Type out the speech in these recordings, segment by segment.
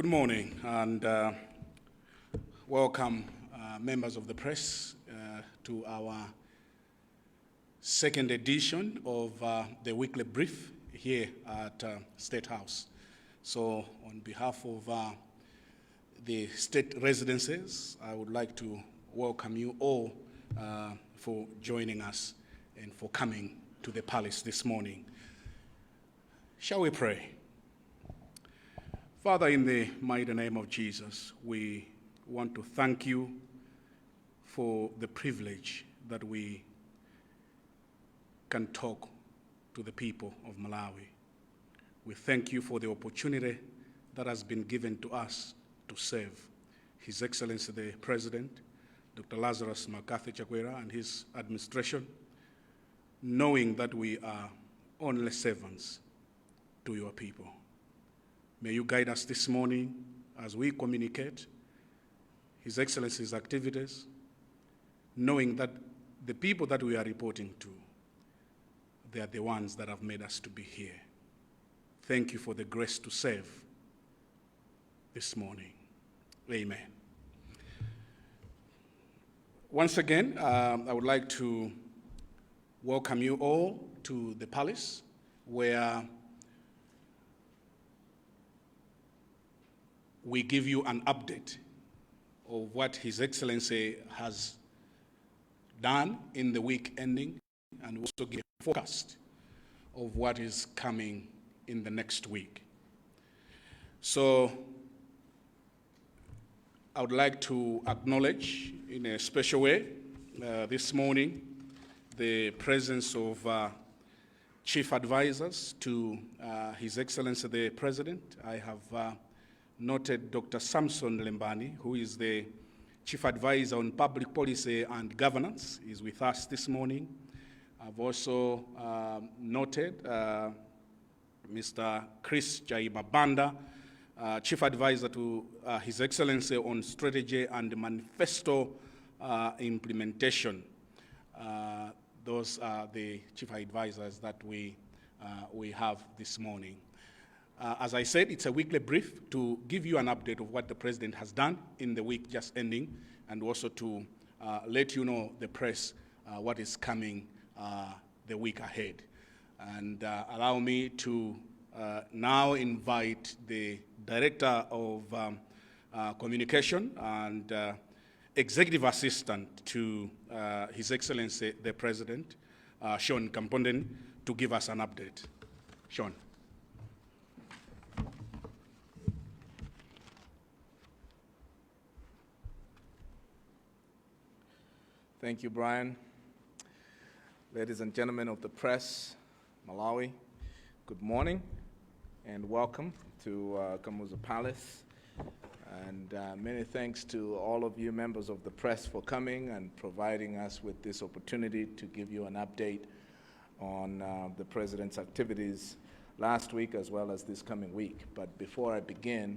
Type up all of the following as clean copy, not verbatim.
Good morning and welcome members of the press to our second edition of the weekly brief here at State House. So on behalf of the state residences, I would like to welcome you all for joining us and for coming to the palace this morning. Shall we pray? Father, in the mighty name of Jesus, we want to thank you for the privilege that we can talk to the people of Malawi. We thank you for the opportunity that has been given to us to serve His Excellency the President, Dr. Lazarus Makathi Chakwera, and his administration, knowing that we are only servants to your people. May you guide us this morning as we communicate His Excellency's activities, knowing that the people that we are reporting to, they are the ones that have made us to be here. Thank you for the grace to serve this morning. Amen. Once again, I would like to welcome you all to the palace, where we give you an update of what His Excellency has done in the week ending, and also give a forecast of what is coming in the next week. So I would like to acknowledge in a special way this morning the presence of chief advisors to His Excellency the President. I have noted Dr. Samson Lembani, who is the Chief Advisor on Public Policy and Governance, is with us this morning. I've also noted Mr. Chris Jaibabanda, Chief Advisor to His Excellency on Strategy and Manifesto Implementation. Those are the Chief Advisors that we have this morning. As I said, it's a weekly brief to give you an update of what the President has done in the week just ending, and also to let you know, the press, what is coming the week ahead. And allow me to now invite the Director of Communication and Executive Assistant to His Excellency the President, Sean Kamponden, to give us an update. Sean. Thank you, Brian. Ladies and gentlemen of the press, Malawi, good morning and welcome to Kamuzu Palace. And many thanks to all of you members of the press for coming and providing us with this opportunity to give you an update on the President's activities last week as well as this coming week. But before I begin,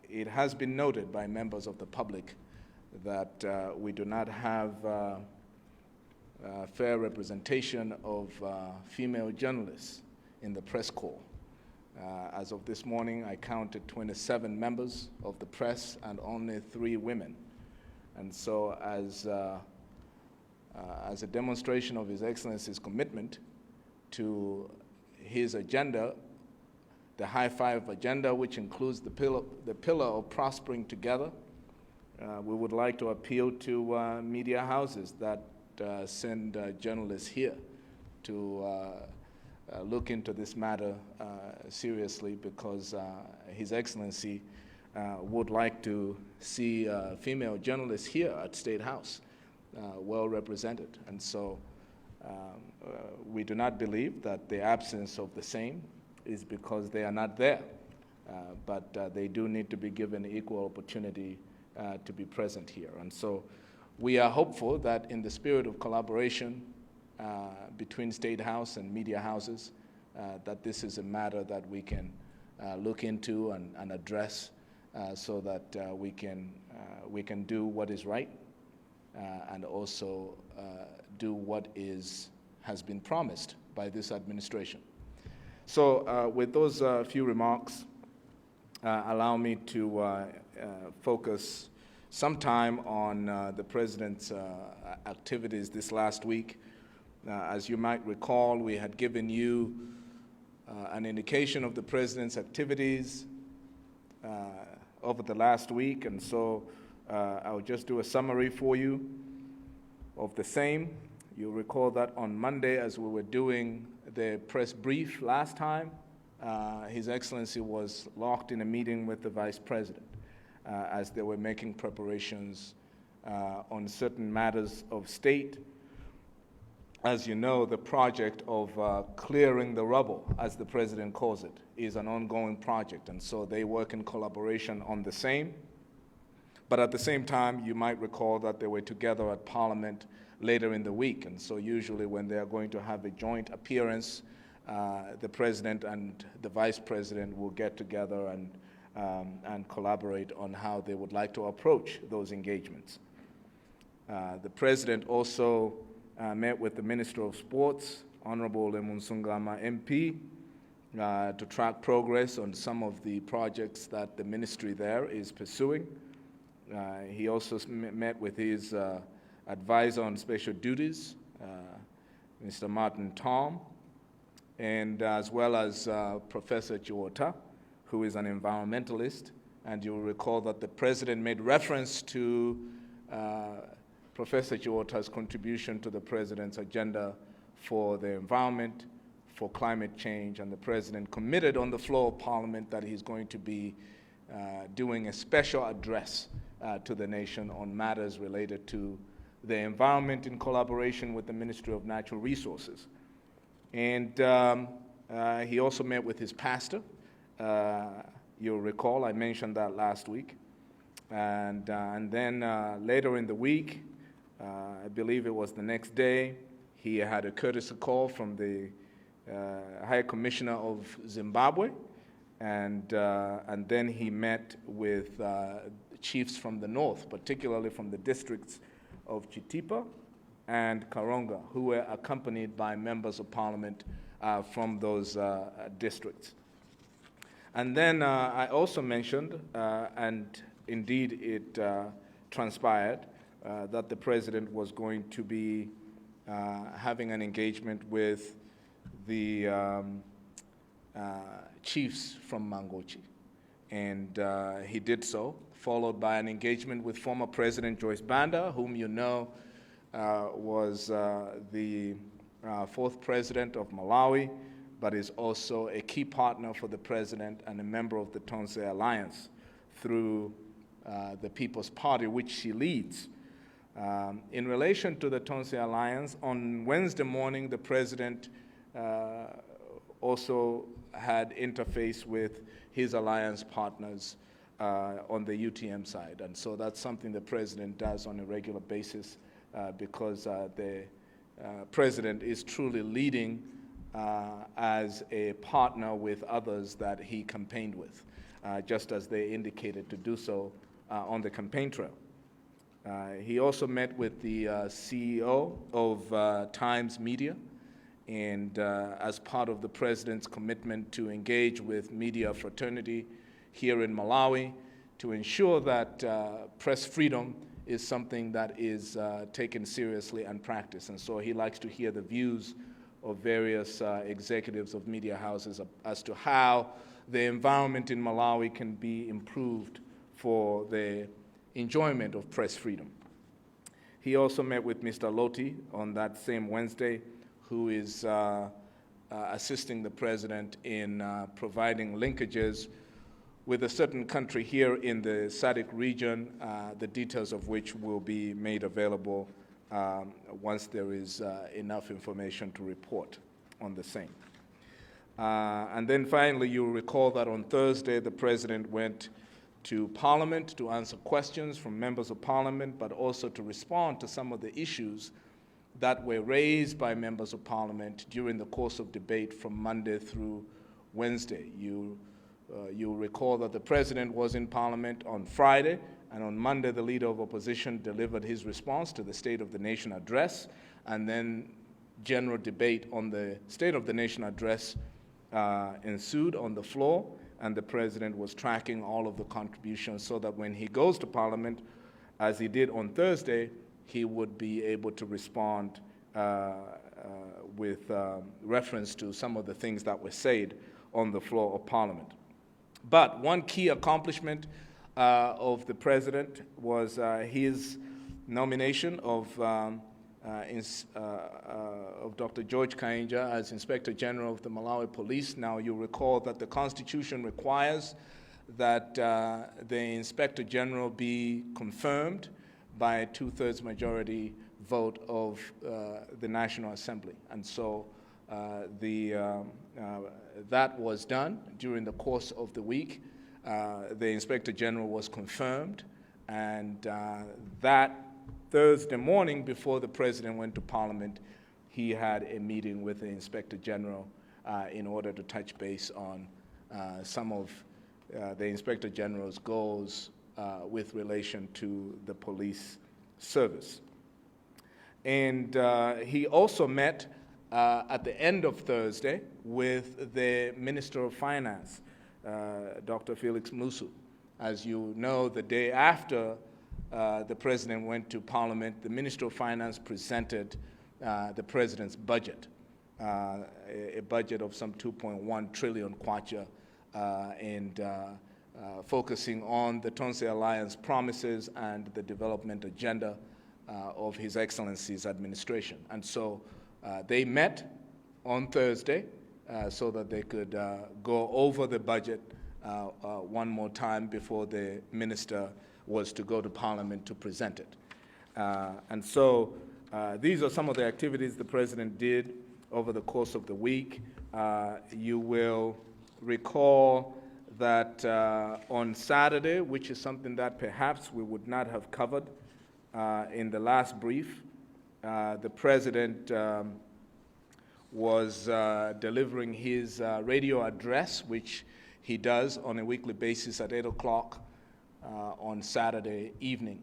it has been noted by members of the public that we do not have fair representation of female journalists in the press corps. As of this morning, I counted 27 members of the press and only 3 women. And so as a demonstration of His Excellency's commitment to his agenda, the High Five agenda, which includes the pillar of prospering together, we would like to appeal to media houses that send journalists here to look into this matter seriously, because His Excellency would like to see female journalists here at State House well represented. And so we do not believe that the absence of the same is because they are not there, but they do need to be given equal opportunity to be present here. And so we are hopeful that in the spirit of collaboration between State House and media houses, that this is a matter that we can look into and address so that we can do what is right and also do what has been promised by this administration. So with those few remarks, allow me to focus some time on the President's activities this last week. As you might recall, we had given you an indication of the President's activities over the last week, and so I'll just do a summary for you of the same. You'll recall that on Monday, as we were doing the press brief last time, His Excellency was locked in a meeting with the Vice President as they were making preparations on certain matters of state. As you know, the project of clearing the rubble, as the President calls it, is an ongoing project, and so they work in collaboration on the same. But at the same time, you might recall that they were together at Parliament later in the week, and so usually when they are going to have a joint appearance, the President and the Vice President will get together and collaborate on how they would like to approach those engagements. The President also met with the Minister of Sports, Honorable Lemunsungama MP, to track progress on some of the projects that the ministry there is pursuing. He also met with his advisor on special duties, Mr. Martin Tom, and as well as Professor Chiwota, who is an environmentalist. And you'll recall that the President made reference to Professor Chiwota's contribution to the President's agenda for the environment, for climate change, and the President committed on the floor of Parliament that he's going to be doing a special address to the nation on matters related to the environment in collaboration with the Ministry of Natural Resources. And he also met with his pastor. You'll recall I mentioned that last week. And then later in the week, I believe it was the next day, he had a courtesy call from the High Commissioner of Zimbabwe, and then he met with chiefs from the north, particularly from the districts of Chitipa and Karonga, who were accompanied by members of Parliament from those districts. And then I also mentioned, and indeed it transpired, that the President was going to be having an engagement with the chiefs from Mangochi. And he did so, followed by an engagement with former President Joyce Banda, whom you know was the fourth president of Malawi, but is also a key partner for the President and a member of the Tonse Alliance through the People's Party, which she leads. In relation to the Tonse Alliance, on Wednesday morning, the President also had interface with his alliance partners on the UTM side. And so that's something the President does on a regular basis because the President is truly leading as a partner with others that he campaigned with, just as they indicated to do so on the campaign trail. He also met with the CEO of Times Media, and as part of the President's commitment to engage with media fraternity here in Malawi, to ensure that press freedom is something that is taken seriously and practiced. And so he likes to hear the views of various executives of media houses as to how the environment in Malawi can be improved for the enjoyment of press freedom. He also met with Mr. Loti on that same Wednesday, who is assisting the President in providing linkages with a certain country here in the SADC region, the details of which will be made available once there is enough information to report on the same. And then finally, you'll recall that on Thursday, the President went to Parliament to answer questions from members of Parliament, but also to respond to some of the issues that were raised by members of Parliament during the course of debate from Monday through Wednesday. You'll recall that the President was in Parliament on Friday, and on Monday, the Leader of Opposition delivered his response to the State of the Nation address, and then general debate on the State of the Nation address ensued on the floor, and the president was tracking all of the contributions so that when he goes to Parliament, as he did on Thursday, he would be able to respond with reference to some of the things that were said on the floor of Parliament. But one key accomplishment of the president was his nomination of Dr. George Kainja as Inspector General of the Malawi Police. Now, you recall that the Constitution requires that the Inspector General be confirmed by a 2/3 majority vote of the National Assembly. And so that was done during the course of the week. The Inspector General was confirmed, and that Thursday morning, before the president went to Parliament, he had a meeting with the Inspector General in order to touch base on some of the Inspector General's goals with relation to the police service. And he also met at the end of Thursday with the Minister of Finance, Dr. Felix Musu. As you know, the day after the president went to Parliament, the Minister of Finance presented the president's budget, a budget of some 2.1 trillion kwacha, and focusing on the Tonse Alliance promises and the development agenda of His Excellency's administration. And so they met on Thursday so that they could go over the budget one more time before the minister was to go to Parliament to present it. And so these are some of the activities the president did over the course of the week. You will recall that on Saturday, which is something that perhaps we would not have covered in the last brief, the president was delivering his radio address, which he does on a weekly basis at 8 o'clock on Saturday evening,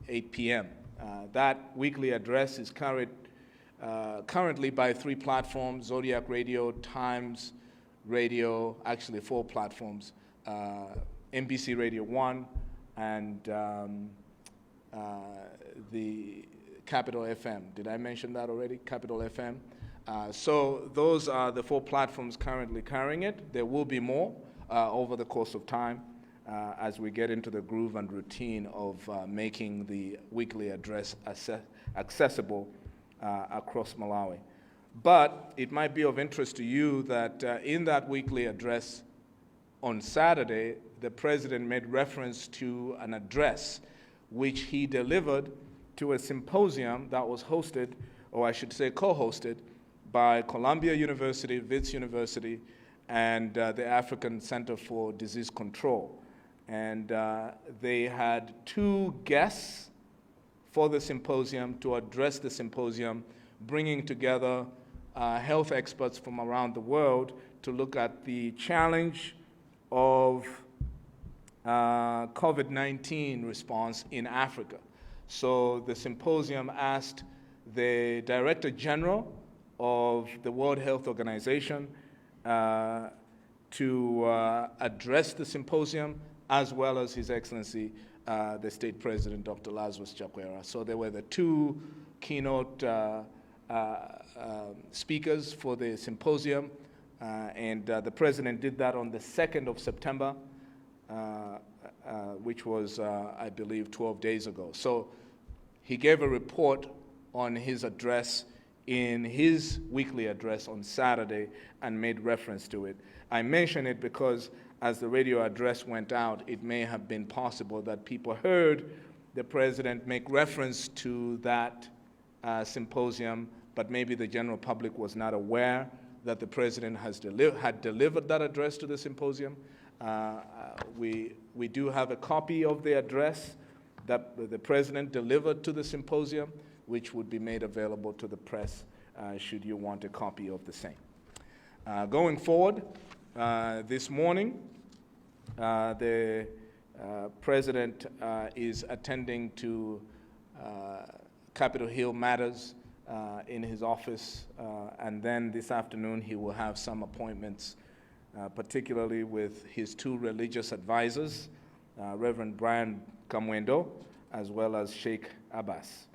8 p.m. That weekly address is carried currently by 3 platforms: Zodiac Radio, Times Radio, actually 4 platforms, NBC Radio 1, and the Capital FM. Did I mention that already? Capital FM. So those are the 4 platforms currently carrying it. There will be more over the course of time as we get into the groove and routine of making the weekly address accessible across Malawi. But it might be of interest to you that in that weekly address on Saturday, the president made reference to an address which he delivered to a symposium that was hosted, or I should say co-hosted, by Columbia University, Wits University, and the African Center for Disease Control. And they had 2 guests for the symposium to address the symposium, bringing together health experts from around the world to look at the challenge of COVID-19 response in Africa. So the symposium asked the Director General of the World Health Organization to address the symposium, as well as His Excellency, the State President, Dr. Lazarus Chakwera. So there were the 2 keynote speakers for the symposium, and the President did that on the 2nd of September, which was, I believe, 12 days ago. So he gave a report on his address in his weekly address on Saturday and made reference to it. I mention it because as the radio address went out, it may have been possible that people heard the president make reference to that symposium, but maybe the general public was not aware that the president had delivered that address to the symposium. We do have a copy of the address that the president delivered to the symposium, which would be made available to the press should you want a copy of the same. Going forward, this morning, the president is attending to Capitol Hill matters in his office, and then this afternoon he will have some appointments particularly with his two religious advisors, Reverend Brian Kamwendo, as well as Sheikh Abbas.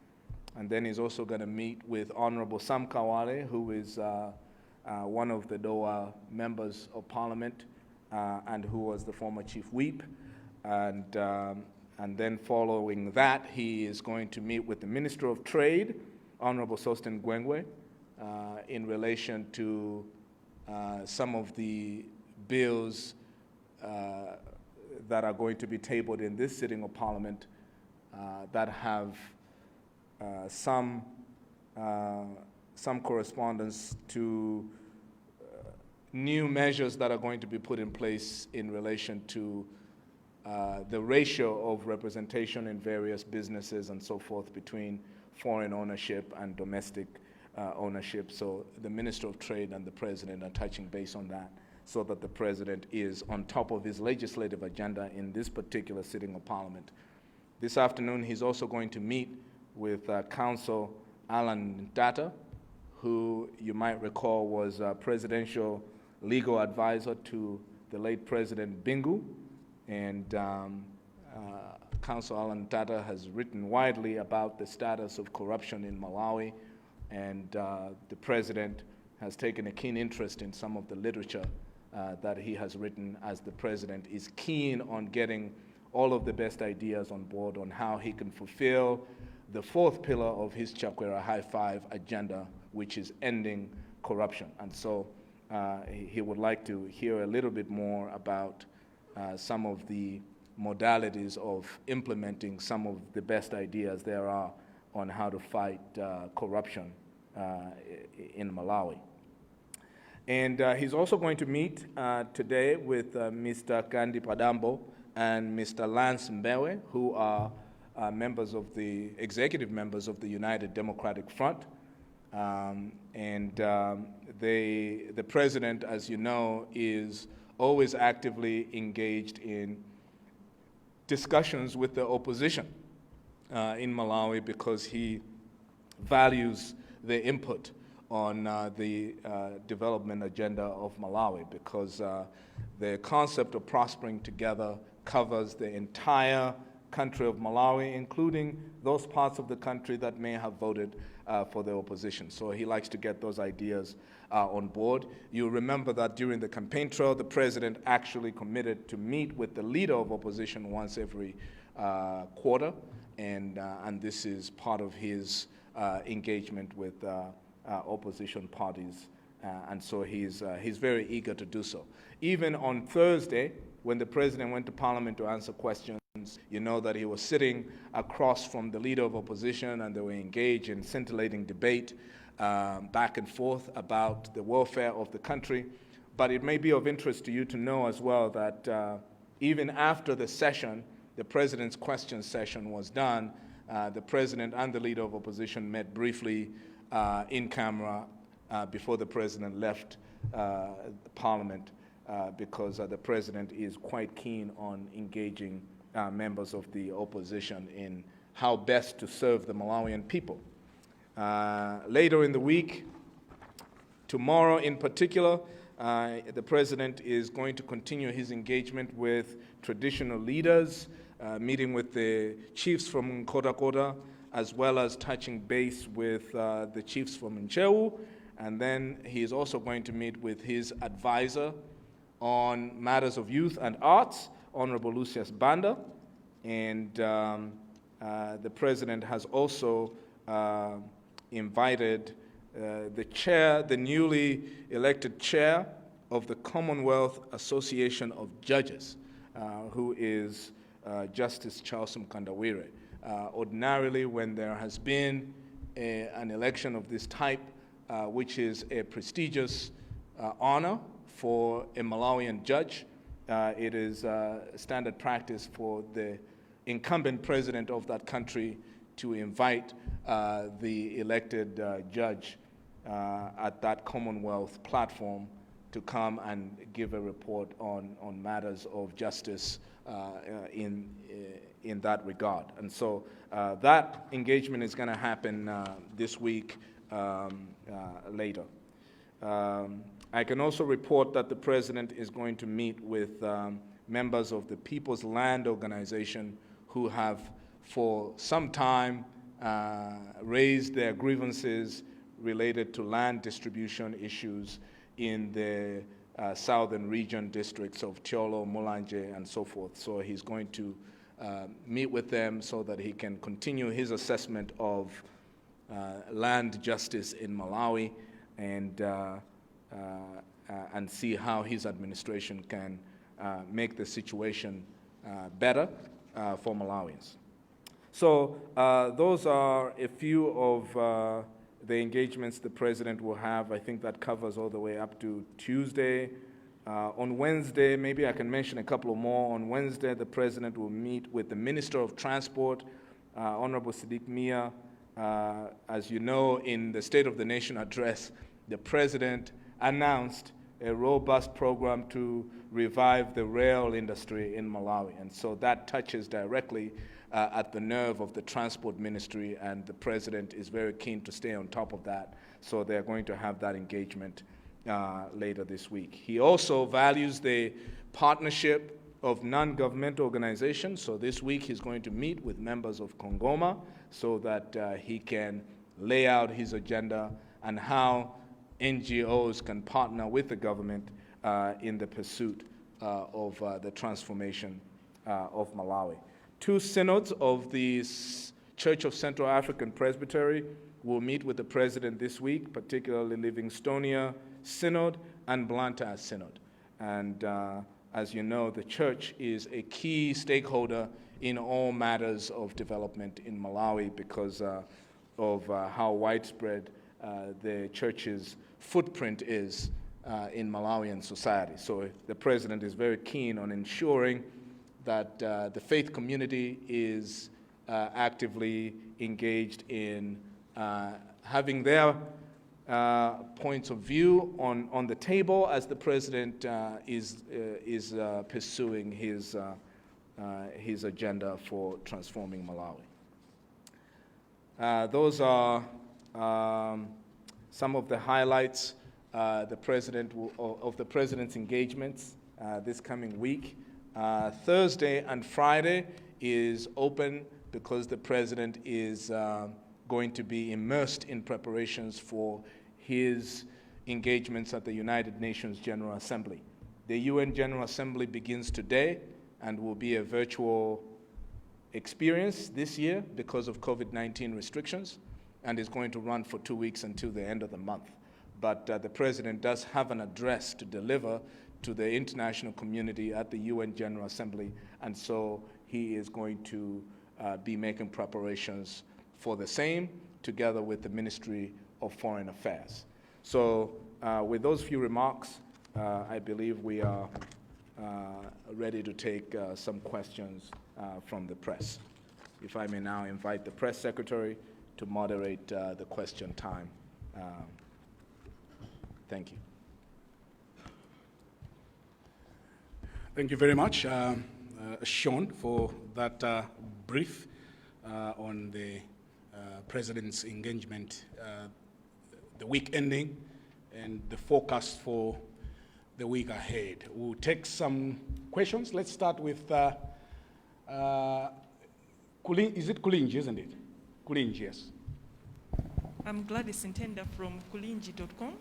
And then he's also going to meet with Honorable Sam Kawale, who is one of the Doha members of parliament and who was the former chief whip. And then following that, he is going to meet with the Minister of Trade, Honorable Stste Ngwengwe, in relation to some of the bills that are going to be tabled in this sitting of Parliament that have some correspondence to new measures that are going to be put in place in relation to the ratio of representation in various businesses and so forth between foreign ownership and domestic ownership. So the Minister of Trade and the President are touching base on that so that the President is on top of his legislative agenda in this particular sitting of Parliament. This afternoon, he's also going to meet with Counsel Alan Data, who you might recall was a presidential legal advisor to the late President Bingu. And Counsel Alan Data has written widely about the status of corruption in Malawi, and the President has taken a keen interest in some of the literature that he has written, as the President is keen on getting all of the best ideas on board on how he can fulfill the fourth pillar of his Chakwera High Five agenda, which is ending corruption. And so he would like to hear a little bit more about some of the modalities of implementing some of the best ideas there are on how to fight corruption in Malawi. And he's also going to meet today with Mr. Kandi Padambo and Mr. Lance Mbewe, who are executive members of the United Democratic Front. The President, as you know, is always actively engaged in discussions with the opposition in Malawi, because he values the input on the development agenda of Malawi, because the concept of prospering together covers the entire country of Malawi, including those parts of the country that may have voted for the opposition. So he likes to get those ideas on board. You remember that during the campaign trail, the President actually committed to meet with the leader of opposition once every quarter, and this is part of his engagement with opposition parties, and so he's very eager to do so. Even on Thursday, when the President went to Parliament to answer questions, you know that he was sitting across from the leader of opposition, and they were engaged in scintillating debate back and forth about the welfare of the country. But it may be of interest to you to know as well that even after the session, the President's question session was done, the President and the leader of opposition met briefly in camera before the President left Parliament, because the President is quite keen on engaging members of the opposition in how best to serve the Malawian people. Later in the week, tomorrow in particular, the President is going to continue his engagement with traditional leaders, meeting with the chiefs from Nkota, as well as touching base with the chiefs from Nchewu. And then he is also going to meet with his advisor on matters of youth and arts, Honorable Lucius Banda. And the President has also invited the newly elected chair of the Commonwealth Association of Judges, who is Justice Charles Mkandawire. Ordinarily, when there has been an election of this type, which is a prestigious honor for a Malawian judge, it is standard practice for the incumbent president of that country to invite the elected judge at that Commonwealth platform to come and give a report on matters of justice in that regard. And so that engagement is going to happen this week later. I can also report that the President is going to meet with members of the People's Land Organization who have for some time raised their grievances related to land distribution issues in the southern region districts of Tiolo, Mulanje, and so forth. So he's going to meet with them so that he can continue his assessment of land justice in Malawi and see how his administration can make the situation better for Malawians. So those are a few of the engagements the President will have. I think that covers all the way up to Tuesday. On Wednesday, maybe I can mention a couple more. On Wednesday, the President will meet with the Minister of Transport, Honorable Sadiq Mia. As you know, in the State of the Nation address, the President announced a robust program to revive the rail industry in Malawi. And so that touches directly at the nerve of the Transport Ministry, and the President is very keen to stay on top of that. So they're going to have that engagement later this week. He also values the partnership of non-government organizations. So this week he's going to meet with members of Kongoma so that he can lay out his agenda and how NGOs can partner with the government in the pursuit of the transformation of Malawi. Two synods of the Church of Central African Presbytery will meet with the President this week, particularly Livingstonia Synod and Blantyre Synod. And as you know, the Church is a key stakeholder in all matters of development in Malawi because of how widespread the Church's footprint is in Malawian society. So the President is very keen on ensuring that the faith community is actively engaged in having their points of view on the table as the President is pursuing his agenda for transforming Malawi. Those are some of the highlights of the President's engagements this coming week. Thursday and Friday is open because the President is going to be immersed in preparations for his engagements at the United Nations General Assembly. The UN General Assembly begins today and will be a virtual experience this year because of COVID-19 restrictions, and is going to run for 2 weeks until the end of the month. But the President does have an address to deliver to the international community at the UN General Assembly, and so he is going to be making preparations for the same together with the Ministry of Foreign Affairs. So with those few remarks, I believe we are ready to take some questions from the press. If I may now invite the Press Secretary to moderate the question time. Thank you. Thank you very much, Sean, for that brief on the President's engagement, the week ending, and the forecast for the week ahead. We'll take some questions. Let's start with, is it Kulinji, isn't it? Kulinji, yes. I'm Gladys Intenda from kulinji.com.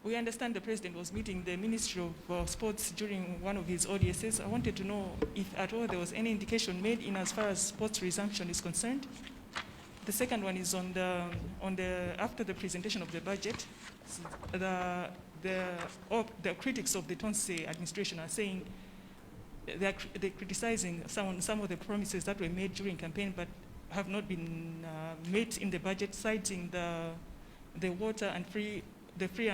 We understand the President was meeting the Ministry of Sports during one of his audiences. I wanted to know if at all there was any indication made in as far as sports resumption is concerned. The second one is on the after the presentation of the budget, the critics of the Stste administration are saying they're criticizing some of the promises that were made during campaign but have not been made in the budget, citing the water and the free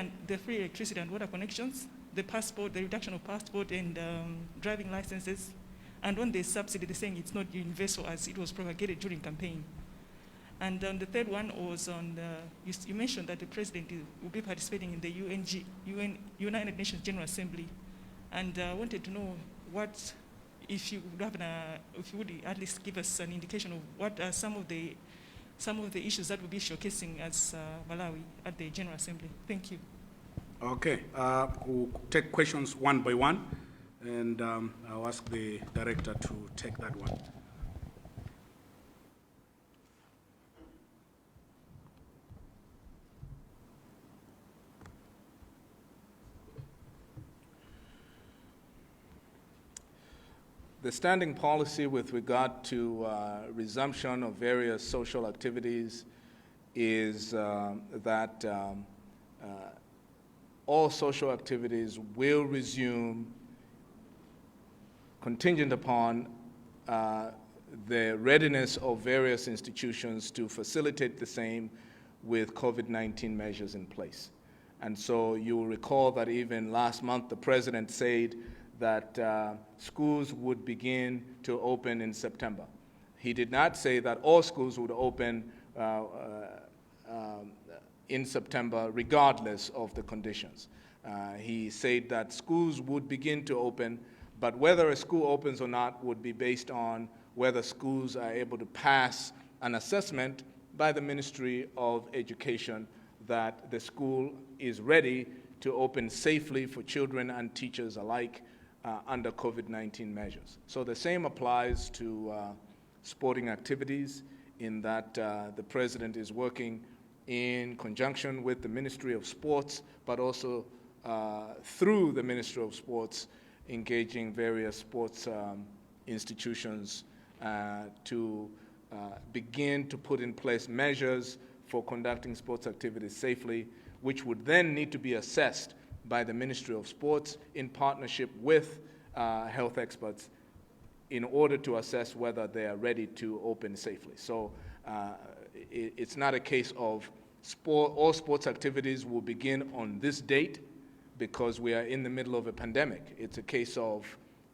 electricity and water connections, the passport, the reduction of passport and driving licenses, and on the subsidy, they're saying it's not universal as it was propagated during campaign. And the third one was on you mentioned that the President will be participating in the United Nations General Assembly, and I wanted to know if you would at least give us an indication of what are some of the issues that will be showcasing as Malawi at the General Assembly. Thank you. Okay, we'll take questions one by one, and I'll ask the director to take that one. The standing policy with regard to resumption of various social activities is that all social activities will resume contingent upon the readiness of various institutions to facilitate the same with COVID-19 measures in place. And so you will recall that even last month the president said that schools would begin to open in September. He did not say that all schools would open in September regardless of the conditions. He said that schools would begin to open, but whether a school opens or not would be based on whether schools are able to pass an assessment by the Ministry of Education that the school is ready to open safely for children and teachers alike under COVID-19 measures. So the same applies to sporting activities, in that the president is working in conjunction with the Ministry of Sports, but also through the Ministry of Sports, engaging various sports institutions to begin to put in place measures for conducting sports activities safely, which would then need to be assessed by the Ministry of Sports in partnership with health experts in order to assess whether they are ready to open safely. So it's not a case of all sports activities will begin on this date because we are in the middle of a pandemic. It's a case of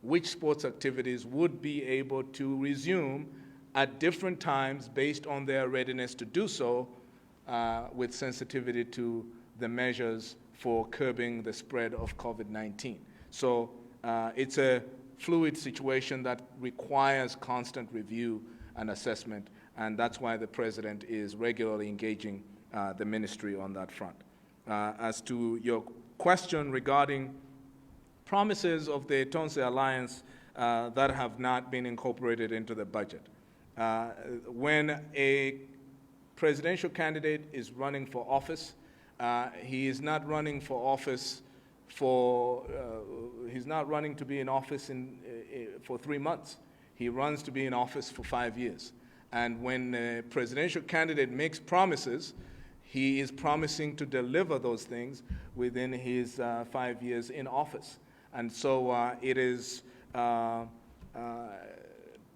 which sports activities would be able to resume at different times based on their readiness to do so with sensitivity to the measures for curbing the spread of COVID-19. So it's a fluid situation that requires constant review and assessment, and that's why the president is regularly engaging the ministry on that front. As to your question regarding promises of the Tonse Alliance that have not been incorporated into the budget. When a presidential candidate is running for office, he is not running for office he's not running to be in office for 3 months. He runs to be in office for 5 years. And when a presidential candidate makes promises, he is promising to deliver those things within his 5 years in office. And so it is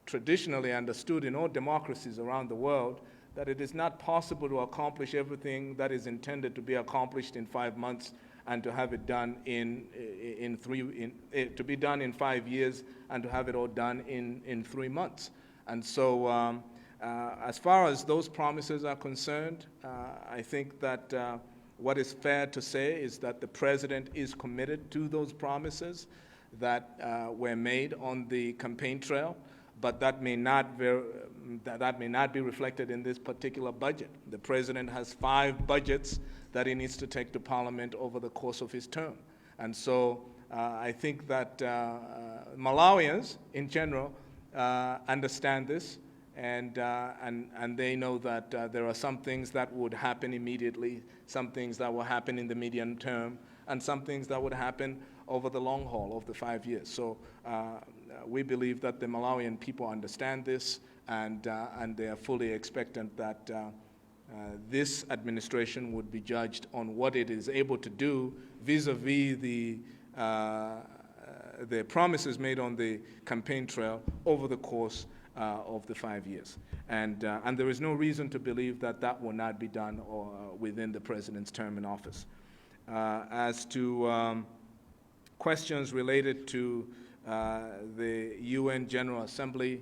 traditionally understood in all democracies around the world that it is not possible to accomplish everything that is intended to be accomplished in 5 months and to have it done to be done in 5 years and to have it all done in 3 months. And so as far as those promises are concerned, I think that what is fair to say is that the president is committed to those promises that were made on the campaign trail, but that may not be reflected in this particular budget. The president has 5 budgets that he needs to take to Parliament over the course of his term. And so I think that Malawians, in general, understand this, and they know that there are some things that would happen immediately, some things that will happen in the medium term, and some things that would happen over the long haul of the 5 years. So we believe that the Malawian people understand this, and they are fully expectant that this administration would be judged on what it is able to do vis-a-vis the promises made on the campaign trail over the course of the 5 years. And there is no reason to believe that that will not be done within the president's term in office. As to questions related to the UN General Assembly,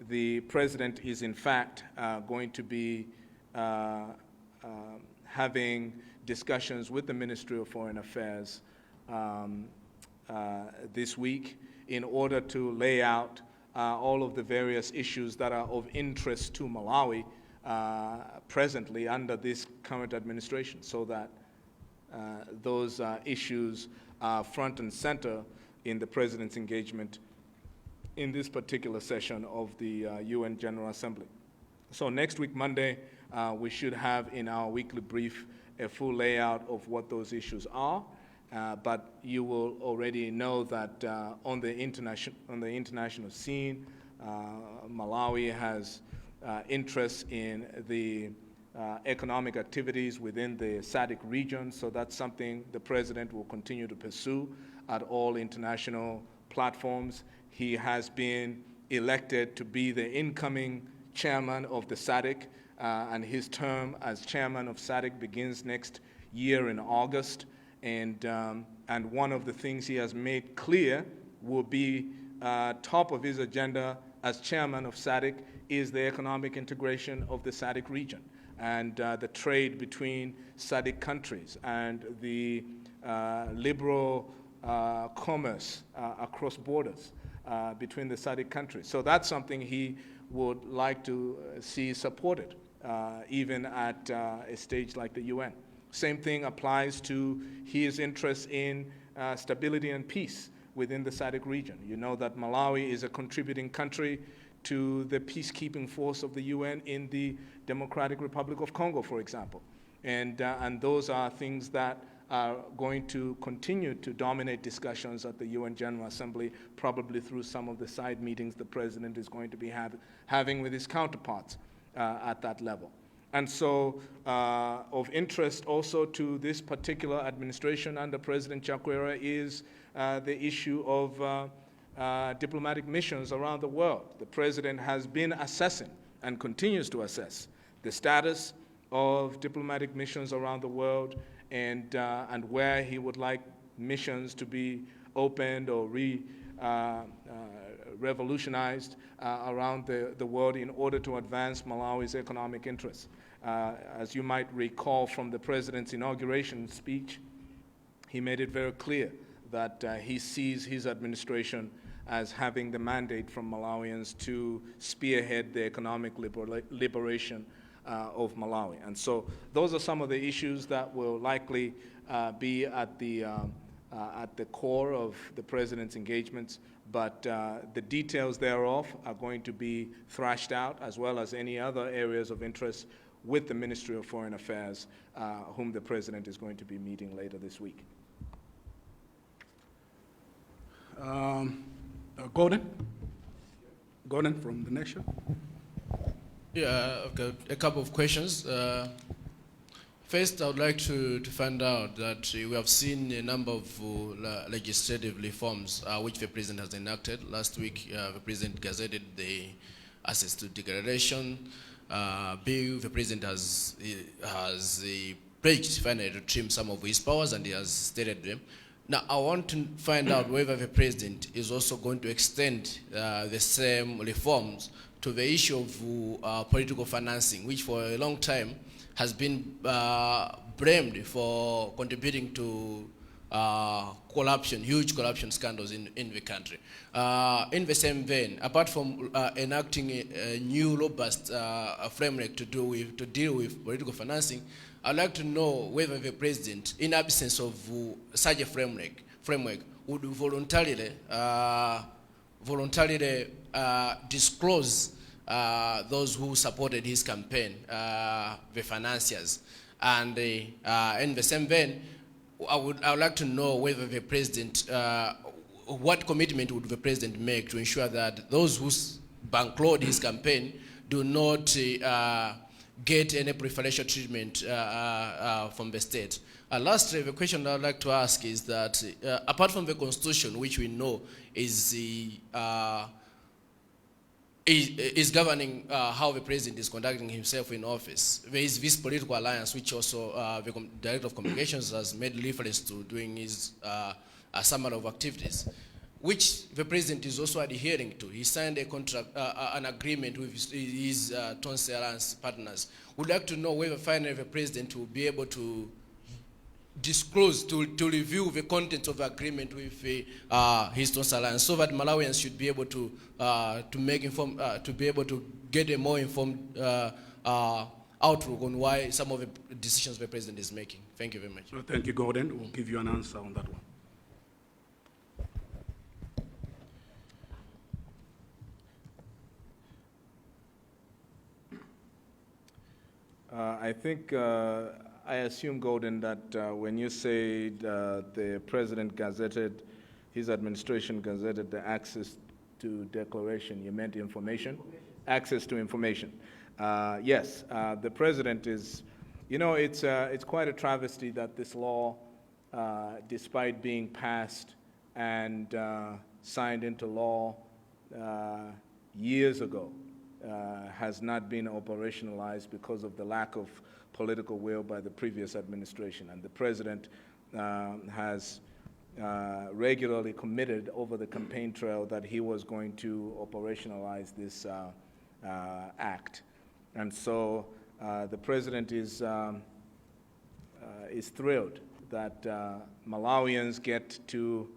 the president is in fact going to be having discussions with the Ministry of Foreign Affairs this week in order to lay out all of the various issues that are of interest to Malawi presently under this current administration, so that those issues are front and center in the President's engagement in this particular session of the UN General Assembly. So next week, Monday, we should have in our weekly brief a full layout of what those issues are. But you will already know that on the international scene, Malawi has interests in the economic activities within the SADC region, so that's something the President will continue to pursue at all international platforms. He has been elected to be the incoming chairman of the SADC, and his term as chairman of SADC begins next year in August. And one of the things he has made clear will be top of his agenda as chairman of SADC is the economic integration of the SADC region and the trade between SADC countries and the liberal commerce across borders between the SADC countries. So that's something he would like to see supported, even at a stage like the UN. Same thing applies to his interest in stability and peace within the SADC region. You know that Malawi is a contributing country to the peacekeeping force of the UN in the Democratic Republic of Congo, for example. And those are things that are going to continue to dominate discussions at the UN General Assembly, probably through some of the side meetings the President is going to be having with his counterparts at that level. And so of interest also to this particular administration under President Chakwera is the issue of diplomatic missions around the world. The President has been assessing and continues to assess the status of diplomatic missions around the world and where he would like missions to be opened or revolutionized around the world in order to advance Malawi's economic interests. As you might recall from the President's inauguration speech, he made it very clear that he sees his administration as having the mandate from Malawians to spearhead the economic liberation of Malawi. And so those are some of the issues that will likely be at the core of the President's engagements, but the details thereof are going to be thrashed out, as well as any other areas of interest with the Ministry of Foreign Affairs, whom the President is going to be meeting later this week. Gordon from the Nation. Yeah, I've got a couple of questions. First, I would like to find out that we have seen a number of legislative reforms which the President has enacted. Last week, the President gazetted the Access to Declaration bill. The President has pledged finally to trim some of his powers, and he has stated them. Now, I want to find out whether the President is also going to extend the same reforms to the issue of political financing, which for a long time has been blamed for contributing to corruption, huge corruption scandals in the country. In the same vein, apart from enacting a new robust framework to deal with political financing, I'd like to know whether the President, in absence of such a framework, would voluntarily disclose those who supported his campaign, the financiers. And in the same vein, I would like to know whether the President, what commitment would the President make to ensure that those who bankrolled his campaign do not get any preferential treatment from the state. And lastly, the question I'd like to ask is that apart from the Constitution, which we know is governing how the President is conducting himself in office, there is this political alliance, which also the Director of Communications has made reference to during his summary of activities, which the President is also adhering to. He signed a contract, an agreement with his Stste alliance partners. We'd like to know whether finally the President will be able to disclose, to review the contents of the agreement with his Stste alliance, so that Malawians should be able to be able to get a more informed outlook on why some of the decisions the president is making. Thank you very much. Well, thank you, Gordon. We'll give you an answer on that one. I think, I assume, Gordon, that when you say the president gazetted, his administration gazetted the access to declaration, you meant information? Access to information. Yes, the president is, it's quite a travesty that this law, despite being passed and signed into law years ago, has not been operationalized because of the lack of political will by the previous administration. And the president has regularly committed over the campaign trail that he was going to operationalize this act. And so the president is thrilled that Malawians get to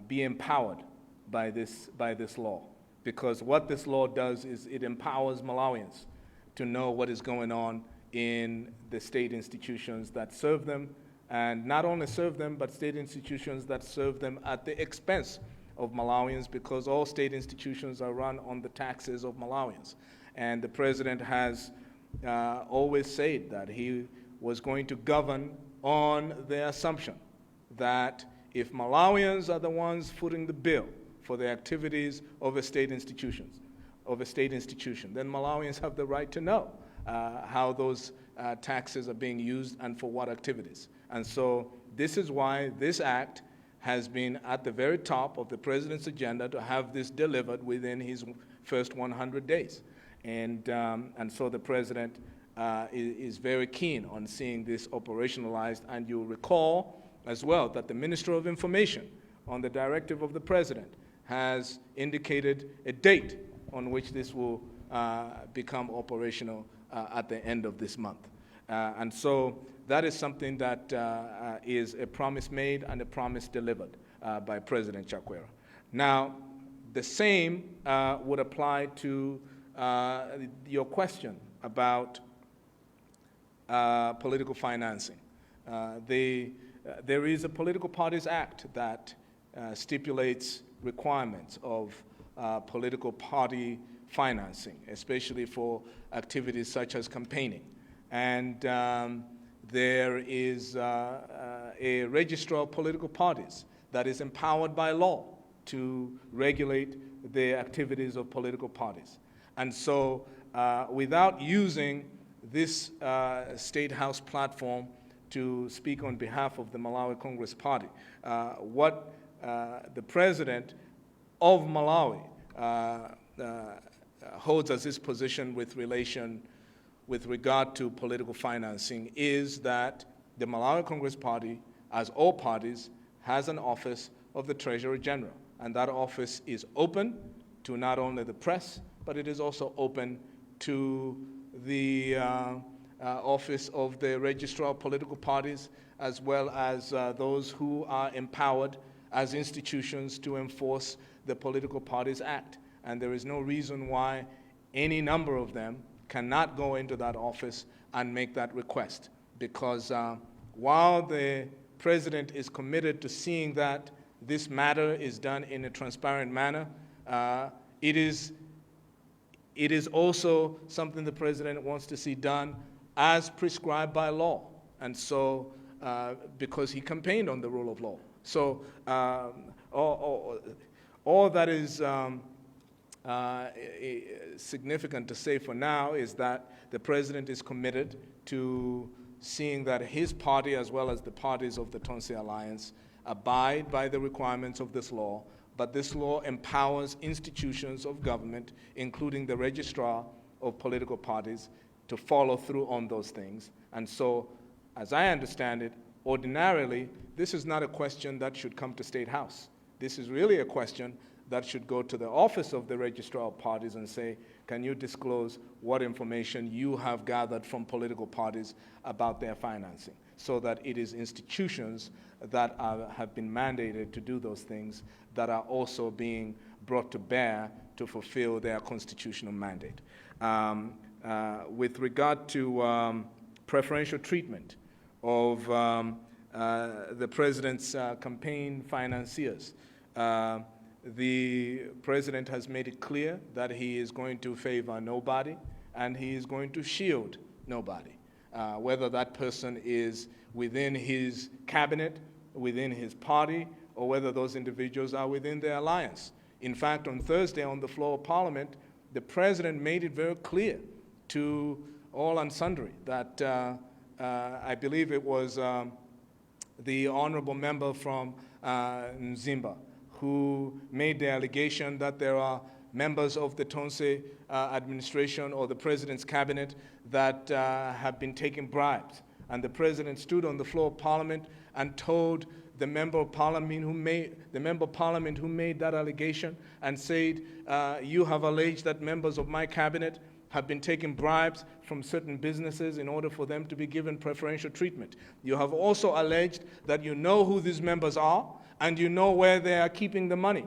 be empowered by this law. Because what this law does is it empowers Malawians to know what is going on in the state institutions that serve them, and not only serve them, but state institutions that serve them at the expense of Malawians, because all state institutions are run on the taxes of Malawians. And the president has always said that he was going to govern on the assumption that if Malawians are the ones footing the bill for the activities of a state institution, then Malawians have the right to know how those taxes are being used and for what activities. And so this is why this act has been at the very top of the president's agenda to have this delivered within his first 100 days. And so the president is very keen on seeing this operationalized. And you'll recall as well that the Minister of Information, on the directive of the president, has indicated a date on which this will become operational at the end of this month. And so that is something that is a promise made and a promise delivered by President Chakwera. Now, the same would apply to your question about political financing. There is a Political Parties Act that stipulates requirements of political party financing, especially for activities such as campaigning. And there is a registrar of political parties that is empowered by law to regulate the activities of political parties. And so without using this State House platform to speak on behalf of the Malawi Congress Party, what the president of Malawi holds as his position with regard to political financing is that the Malawi Congress Party, as all parties, has an office of the Treasurer General. And that office is open to not only the press, but it is also open to the office of the Registrar of Political Parties, as well as those who are empowered as institutions to enforce the Political Parties Act. And there is no reason why any number of them cannot go into that office and make that request. Because while the president is committed to seeing that this matter is done in a transparent manner, it is also something the president wants to see done as prescribed by law. And so, because he campaigned on the rule of law. So all that is significant to say for now is that the president is committed to seeing that his party, as well as the parties of the Tonse Alliance, abide by the requirements of this law, but this law empowers institutions of government, including the registrar of political parties, to follow through on those things. And so, as I understand it, ordinarily, this is not a question that should come to State House. This is really a question that should go to the office of the registrar of parties and say, can you disclose what information you have gathered from political parties about their financing, so that it is institutions that have been mandated to do those things that are also being brought to bear to fulfill their constitutional mandate. with regard to preferential treatment of the president's campaign financiers. The president has made it clear that he is going to favor nobody and he is going to shield nobody, whether that person is within his cabinet, within his party, or whether those individuals are within their alliance. In fact, on Thursday on the floor of Parliament, the president made it very clear to all and sundry that I believe it was the honorable member from Nzimba who made the allegation that there are members of the Tonse administration or the president's cabinet that have been taking bribes. And the president stood on the floor of Parliament and told the member of Parliament who made that allegation and said, you have alleged that members of my cabinet have been taking bribes from certain businesses in order for them to be given preferential treatment. You have also alleged that you know who these members are and you know where they are keeping the money.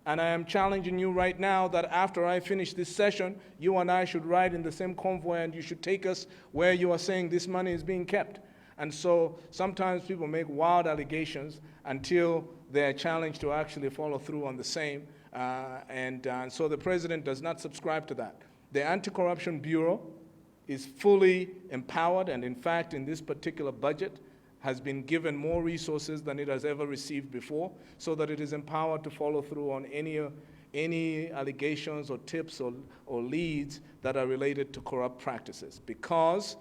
And I am challenging you right now that after I finish this session, you and I should ride in the same convoy and you should take us where you are saying this money is being kept. And so sometimes people make wild allegations until they're challenged to actually follow through on the same. So the president does not subscribe to that. The Anti-Corruption Bureau is fully empowered, and in fact, in this particular budget, has been given more resources than it has ever received before, so that it is empowered to follow through on any allegations or tips or leads that are related to corrupt practices. Because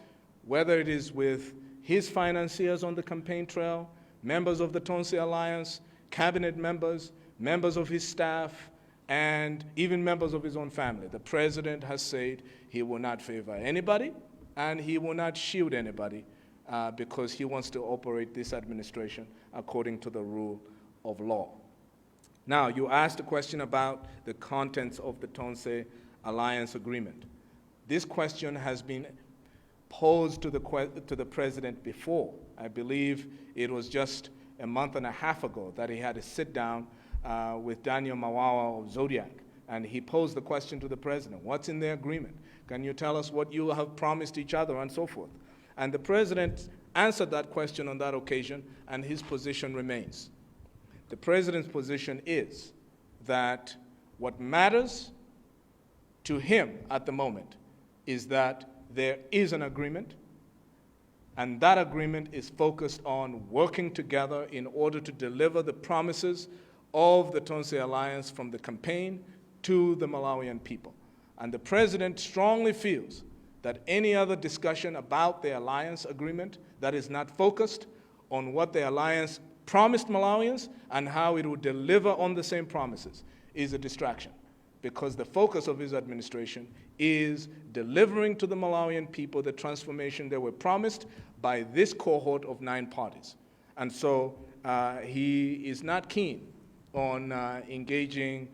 whether it is with his financiers on the campaign trail, members of the Tonse Alliance, cabinet members, members of his staff, and even members of his own family, the president has said he will not favor anybody and he will not shield anybody because he wants to operate this administration according to the rule of law. Now, you asked a question about the contents of the Tonse Alliance Agreement. This question has been posed to the president before. I believe it was just a month and a half ago that he had a sit down with Daniel Mawawa of Zodiac, and he posed the question to the president, what's in the agreement? Can you tell us what you have promised each other, and so forth? And the president answered that question on that occasion, and his position remains. The president's position is that what matters to him at the moment is that there is an agreement, and that agreement is focused on working together in order to deliver the promises of the Tonse Alliance from the campaign to the Malawian people. And the president strongly feels that any other discussion about the alliance agreement that is not focused on what the alliance promised Malawians and how it would deliver on the same promises is a distraction, because the focus of his administration is delivering to the Malawian people the transformation they were promised by this cohort of 9 parties. And so he is not keen on engaging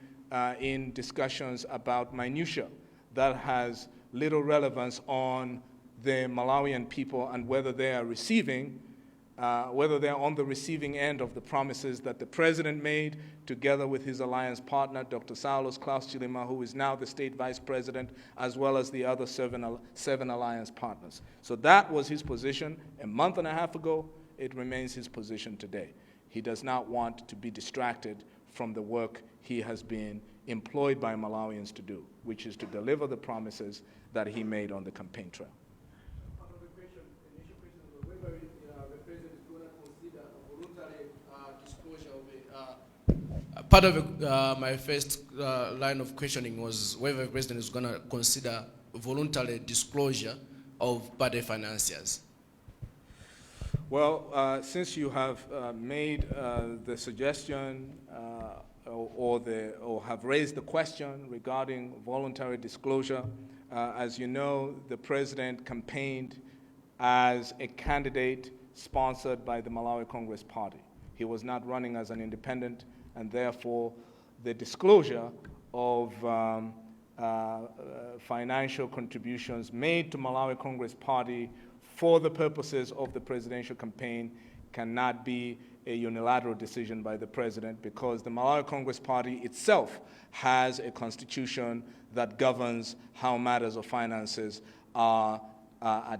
in discussions about minutiae that has little relevance on the Malawian people and whether they are receiving, whether they're on the receiving end of the promises that the president made together with his alliance partner, Dr. Saulos Klaus Chilima, who is now the state vice president, as well as the other seven alliance partners. So that was his position a month and a half ago. It remains his position today. He does not want to be distracted from the work he has been employed by Malawians to do, which is to deliver the promises that he made on the campaign trail. Part of the question, the initial question was whether the president is going to consider a voluntary disclosure of part of my first line of questioning was whether the president is going to consider voluntary disclosure of party financiers. Well, since you have made the suggestion or have raised the question regarding voluntary disclosure, as you know, the president campaigned as a candidate sponsored by the Malawi Congress Party. He was not running as an independent, and therefore the disclosure of financial contributions made to Malawi Congress Party for the purposes of the presidential campaign cannot be a unilateral decision by the president, because the Malawi Congress Party itself has a constitution that governs how matters of finances are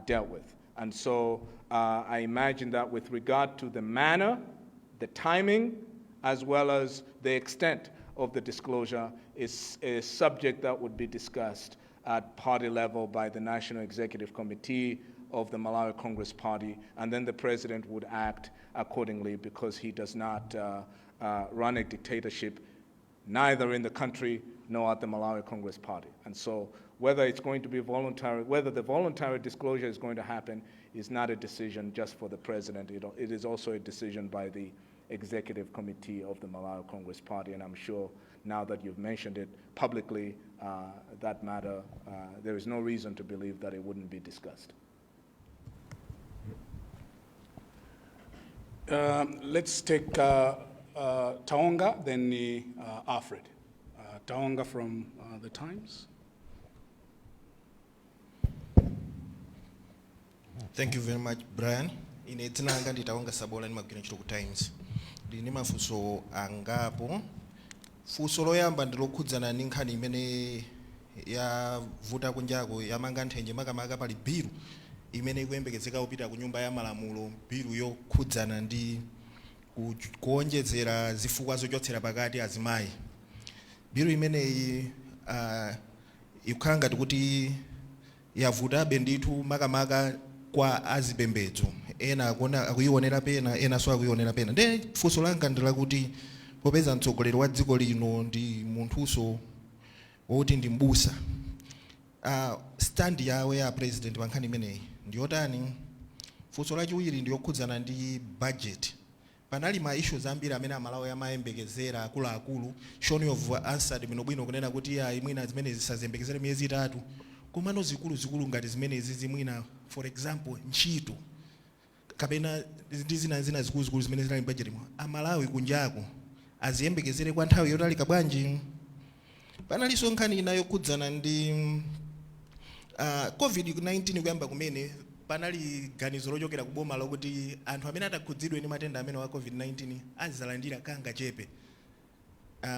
dealt with. And so I imagine that with regard to the manner, the timing, as well as the extent of the disclosure is a subject that would be discussed at party level by the National Executive Committee of the Malawi Congress Party, and then the president would act accordingly because he does not run a dictatorship, neither in the country nor at the Malawi Congress Party. And so whether it's going to be voluntary, whether the voluntary disclosure is going to happen is not a decision just for the president. It is also a decision by the Executive Committee of the Malawi Congress Party, and I'm sure now that you've mentioned it publicly, that matter, there is no reason to believe that it wouldn't be discussed. Let's take Taonga, then Alfred. Taonga from the Times. Thank you very much, Brian. Ine tinanga nditaonga sabola ni magwina chito ku Times. Ndine mafuso angapo. Fuso loyamba ndilokhudzana ndi nkhani imene yavuta kunjako yamanga nthenje makamaka pali bilu imene ikuyembekezeka kupita ku nyumba ya malamulo, bilu yokhudzana ndi kuonjezera zifukwa zochotsera pakati azimayi. Bilu imeneyi ikukhala ngati kuti yavutabe ndithu makamaka kwa azipembedzo, ena akuyionera pena, ena so akuyionera pena. Nde funso langa ndilakuti popeza mtsogoleri wa dziko lino ndi munthuso woti ndi mbusa, stand yawo ya president pa nkhani imeneyi ndiyotani? Funso lachiwiri ndiyokhudzana ndi budget. Panali ma issues ambiri amene amalawi amayembekezera akuluakulu, shown of answered bwinobwino kunena kuti imwina zimene zisazembekezere miyezi 3, komano zikulu ngati zimenezi zimwina, for example ntchito kapena ndi zina zikulu zimene zinali budget mwa amalawi kunjako aziyembekezere kwa nthawi yotalika bwanji. Panalinso nkhani ina yokhudzana ndi COVID-19 kuyamba kumene panali ganizo lochokera ku boma lokuti anthu amene atakhudzidwe ndi matenda amene wa COVID-19 azizalandira kanga chepe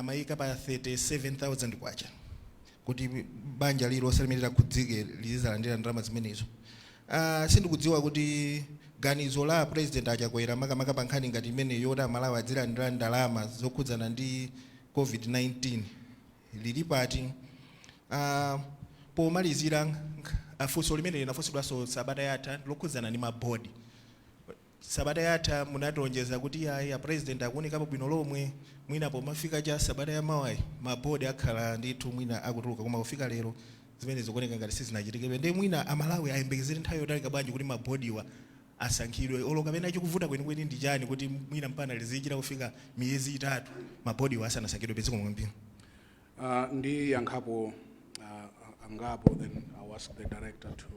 mayika pa 37,000 kwacha, kuti banja lilonse limene likhudzike lizizalandira ndalama zimenezo. Sindikudziwa kuti ganizo la president achakwera makamaka pa nkhani ngati imene yoti amalawi azilandira ndalama zokhudzana ndi COVID-19 lili pati. Pomalizira funso limene linafunsidwanso sabata yatha lokhudzana ndi mabodi. Sabata yatha munatilonjeza kuti ya president akuonekapo bwino lomwe, mwina pomafika cha sabata ya mawa mabodi akhala ndithu mwina akutuluka, koma kufika lero zimene zikuoneka ngati sizinachitike. Ndi mwina amalawi ayembekezere nthawi yotalika bwanji kuti mabodiwa asankhidwe, olo kapena chikuvuta kwenikweni ndi chani kuti mwina mpana lizichita kufika miyezi 3 mabodiwa asanasankhidwe peziko mwambiri? Ndi yankhapo angapo, then I'll ask the director to